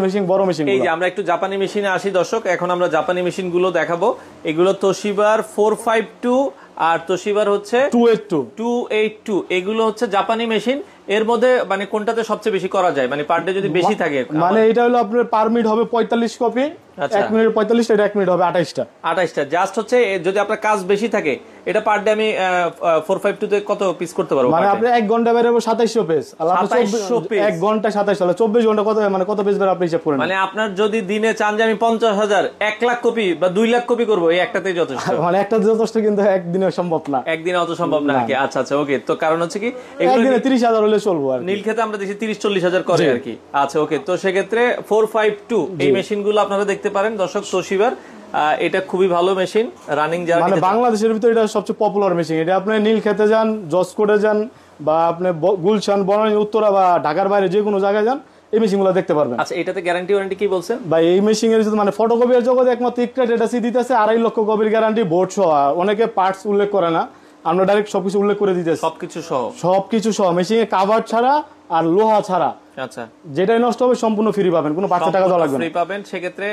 Machine, বড় machine. এই যে আমরা একটু জাপানি মেশিনে আসি দর্শক, এখন আমরা জাপানি মেশিন গুলো দেখাবো। এগুলো তোশিবার 452 আর তোশিবার হচ্ছে 282। এগুলো হচ্ছে জাপানি মেশিন। এর মধ্যে মানে কোনটাতে সবচেয়ে বেশি করা যায়, মানে পার ডে যদি বেশি থাকে? মানে এটা হলো আপনার পার মিনিট হবে 45 কপি, 1 মিনিট 45, এটা 1 মিনিট হবে 28টা। জাস্ট হচ্ছে যদি আপনার কাজ বেশি থাকে, এটা পার ডে আমি 452 তে কত পিস করতে পারবো? মানে আপনি 1 ঘন্টা বের হবে 2700 পেজ, আর আপনি 1 ঘন্টা 27 হলে 24 ঘন্টা কত, মানে কত পেজ বের আপনি হিসাব করেন। মানে আপনার যদি দিনে চান যে আমি 50,000 1 লাখ কপি বা 2 লাখ কপি করবো, এই একটাতেই যথেষ্ট? মানে একটা যথেষ্ট, কিন্তু একদিনে সম্ভব না। একদিনে অত সম্ভব না নাকি? আচ্ছা আচ্ছা, ওকে। তো কারণ হচ্ছে কি একদিনে 30,000 হলে চলবো আর নীলক্ষেতে আমরা দেখি 30-40,000 করে আর কি। আচ্ছা, ওকে। তো সেক্ষেত্রে 452 এই মেশিনগুলো আপনারা দেখতে পারেন দর্শক, তোশিবার। এটা খুবই ভালো মেশিন, রানিং জার্নি। মানে বাংলাদেশের ভিতরে এটা সবচেয়ে পপুলার মেশিন। এটা আপনি নীলক্ষেতে যান, জসকোটে যান, বা আপনি গুলশান, বনানী, উত্তরা বা ঢাকার বাইরে যে কোনো জায়গায় যান, এই মেশিনগুলো দেখতে পারবেন। আচ্ছা, এটাতে গ্যারান্টি ওয়ারেন্টি কি বলছেন ভাই? এই মেশিনের মানে ফটোকপির জগতে একমাত্র ইকরা ডেটাসি দিতেছে 2.5 লক্ষ কপির গ্যারান্টি, বোর্ড সহ। অনেকে পার্টস উল্লেখ করে না, আমরা ডাইরেক্ট সবকিছু উল্লেখ করে দিতেছি। সবকিছু সহ মেশিনে কাভার ছাড়া আর লোহা ছাড়া। আচ্ছা, যেটাই নষ্ট হবে সম্পূর্ণ ফ্রি পাবেন, কোনো 5 টাকা দেওয়া লাগবে না। ফ্রি পাবেন। সেক্ষেত্রে